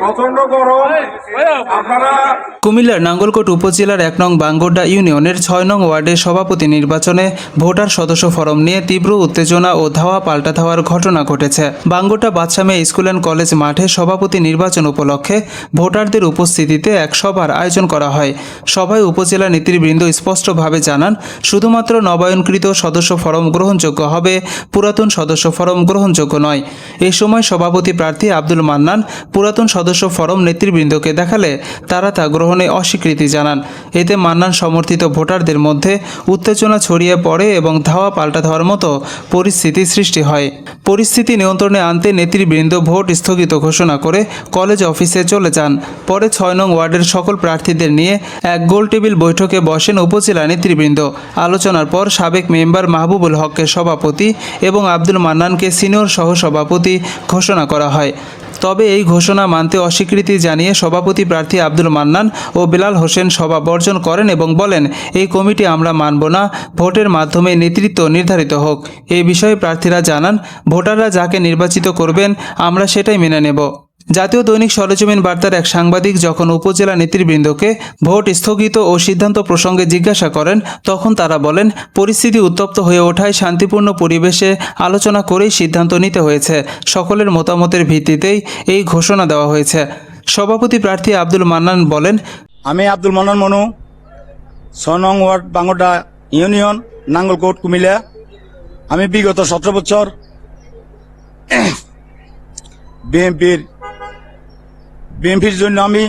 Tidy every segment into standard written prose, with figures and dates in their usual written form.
প্রচন্ড গরম। আপনারা কুমিল্লার নাঙ্গলকোট উপজেলার ১ নং বাঙ্গোড্ডা ইউনিয়নের ৬ নং ওয়ার্ডের সভাপতি নির্বাচনে ভোটার সদস্য ফরম নিয়ে তীব্র উত্তেজনা ও ধাওয়া পাল্টা ধাওয়ার ঘটনা ঘটেছে। বাঙ্গোড্ডা বাদশামে স্কুল অ্যান্ড কলেজ মাঠে সভাপতি নির্বাচন উপলক্ষে ভোটারদের উপস্থিতিতে এক সভার আয়োজন করা হয়। সভায় উপজেলা নেতৃবৃন্দ স্পষ্টভাবে জানান, শুধুমাত্র নবায়নকৃত সদস্য ফরম গ্রহণযোগ্য হবে, পুরাতন সদস্য ফরম গ্রহণযোগ্য নয়। এ সময় সভাপতি প্রার্থী আব্দুল মান্নান পুরাতন সদস্য ফরম নেতৃবৃন্দকে দেখালে তারা তা গ্রহণে অস্বীকৃতি জানান। এতে মান্নান সমর্থিত ভোটারদের মধ্যে উত্তেজনা ছড়িয়ে পড়ে এবং ধাওয়া পাল্টা ধাওয়ার মতো পরিস্থিতি সৃষ্টি হয়। পরিস্থিতি নিয়ন্ত্রণে আনতে নেতৃবৃন্দ ভোট স্থগিত ঘোষণা করে কলেজ অফিসে চলে যান। পরে ৬ নং ওয়ার্ডের সকল প্রার্থীদের নিয়ে এক গোল টেবিল বৈঠকে বসেন উপজেলা নেতৃবৃন্দ। আলোচনার পর সাবেক মেম্বার মাহবুবুল হককে সভাপতি এবং আব্দুল মান্নানকে সিনিয়র সহসভাপতি ঘোষণা করা হয়। তবে এই ঘোষণা মানতে অস্বীকৃতি জানিয়ে সভাপতি প্রার্থী আব্দুল মান্নান ও বেলাল হোসেন সভা বর্জন করেন এবং বলেন, এই কমিটি আমরা মানব না, ভোটের মাধ্যমে নেতৃত্ব নির্ধারিত হোক। এই বিষয়ে প্রার্থীরা জানান, ভোটাররা যাকে নির্বাচিত করবেন আমরা সেটাই মেনে নেব। জাতীয় দৈনিক সরেজমিন বার্তার এক সাংবাদিক যখন উপজেলা নেতৃবৃন্দকে ভোট স্থগিত ও সিদ্ধান্ত প্রসঙ্গে জিজ্ঞাসা করেন, তখন তারা বলেন, পরিস্থিতি উত্তপ্ত হয়ে ওঠায় শান্তিপূর্ণ পরিবেশে আলোচনা করেই সিদ্ধান্ত নিতে হয়েছে। সকলের মতামতের ভিত্তিতেই এই ঘোষণা দেওয়া হয়েছে। সভাপতি প্রার্থী আব্দুল মান্নান বলেন, আমি আব্দুল মান্নান মনু, ৬ নং ওয়ার্ড বাঙ্গোড্ডা ইউনিয়ন, নাঙ্গলকোট, কুমিল্লা। আমি বিগত ১৭ বছর বিএনপির জন্য আমি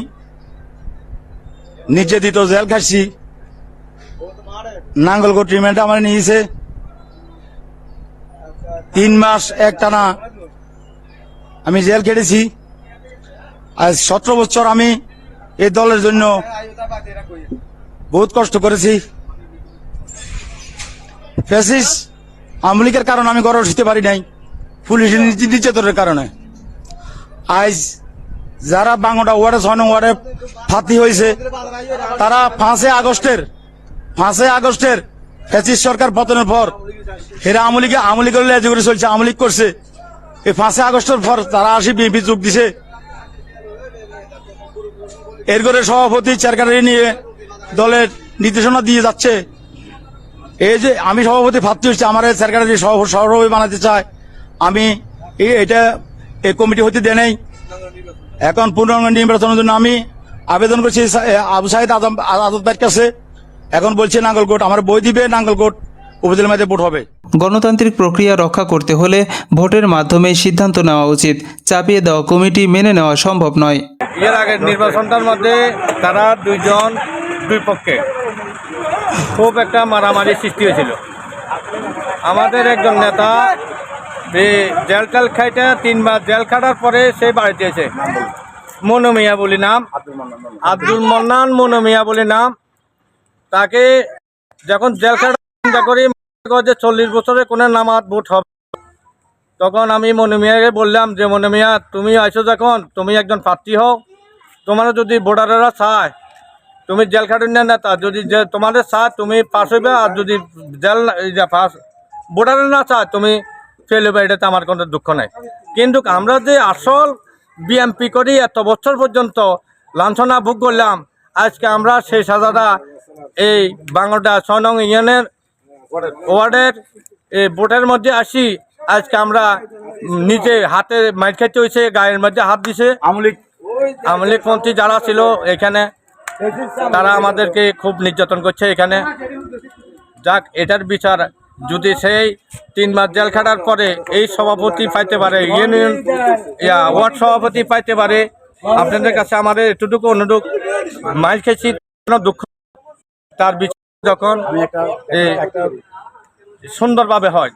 নির্যাতিত জেল খাচ্ছি। নাঙ্গলকোট রিমান্ডে আমার নিয়েছে ৩ মাস একটানা আমি জেল কেটেছি। আজ ১৭ বছর আমি এই দলের জন্য বহুত কষ্ট করেছি। ফ্যাসিস্ট আওয়ামী লীগের কারণে আমি ঘরে উঠতে পারি নাই, পুলিশের নির্যাতনের কারণে। আজ যারা বাঙ্গোড্ডা ওয়ার্ডে ৬ নং ওয়ার্ডে ফাঁসি হয়েছে, তারা ৫ আগস্টের ফ্যাসিস্ট সরকার পতনের পর এরা আওয়ামী লীগের লেজ করে চলছে, আওয়ামী লীগ করছে। এই ৫ আগস্টের পর তারা আসি বিএনপি যোগ দিছে। এর করে সভাপতি চেয়ারকারি নিয়ে দলের নির্দেশনা দিয়ে যাচ্ছে। এই যে আমি সভাপতি প্রার্থী হচ্ছে, আমার চেয়ারকারি সভাপতি বানাতে চায়, আমি এই কমিটি হতে দেয় নাই। এখন পুনরায় নির্বাচনের জন্য আমি আবেদন করছি আবু সাইদ আজাদ ভাইয়ের কাছে। এখন বলছে নাঙ্গলকোট আমার বই দিবে, নাঙ্গলকোট উপজেলার মধ্যে ভোট হবে। গণতান্ত্রিক প্রক্রিয়া রক্ষা করতে হলে ভোটের মাধ্যমে সিদ্ধান্ত নেওয়া উচিত। চাপিয়ে দেওয়া কমিটি মেনে নেওয়া সম্ভব নয়। এর আগের নির্বাচনটার মধ্যে তারা দুই পক্ষে খুব একটা মারামারি সৃষ্টি হয়েছিল। আমাদের একজন নেতা জেল টেল খাইতে ৩ মাস জেল খাটার পরে সে বাড়িতে এসে মনু মিয়া বলে নাম, আব্দুল মান্নান মনু মিয়া বলে নাম, তাকে যখন জেল খাটা চিন্তা করি যে ৪০ বছরে কোনো নামাজ ভোট হবে, তখন আমি মনু মিয়াকে বললাম যে, মনু মিয়া তুমি আইসো, যখন তুমি একজন প্রার্থী হও, তোমার যদি ভোটারেরা চায় তুমি জেল খাটুন নেতা, যদি তোমাদের চায় তুমি পাস হইবে, আর যদি জেল পাস ভোটারের না চায় তুমি ফেল হইবে, এটাতে আমার কোনো দুঃখ নাই। কিন্তু আমরা যে আসল বিএমপি করি এত বছর পর্যন্ত লাঞ্ছনা ভোগ করলাম, আজকে আমরা সেই সাজাটা এই বাঙ্গোড্ডা ৬ নং ইউনিয়নের ওয়ার্ডের এই ভোটের মধ্যে আসি। আজকে আমরা নিজে হাতে মাইর খাইতে হয়েছে, গায়ের মধ্যে হাত দিছে আওয়ামী লীগ পন্থী যারা ছিল এখানে, তারা আমাদেরকে খুব নির্যাতন করছে এখানে। যাক, এটার বিচার যদি সেই ৩ মাস জেল খাটার পরে এই সভাপতি পাইতে পারে, ইউনিয়ন ওয়ার্ড সভাপতি পাইতে পারে, আপনাদের কাছে আমাদের এতটুকু অনুরোধ, মাইল খেয়েছি দুঃখ, তার বিচার যখন সুন্দরভাবে হয়।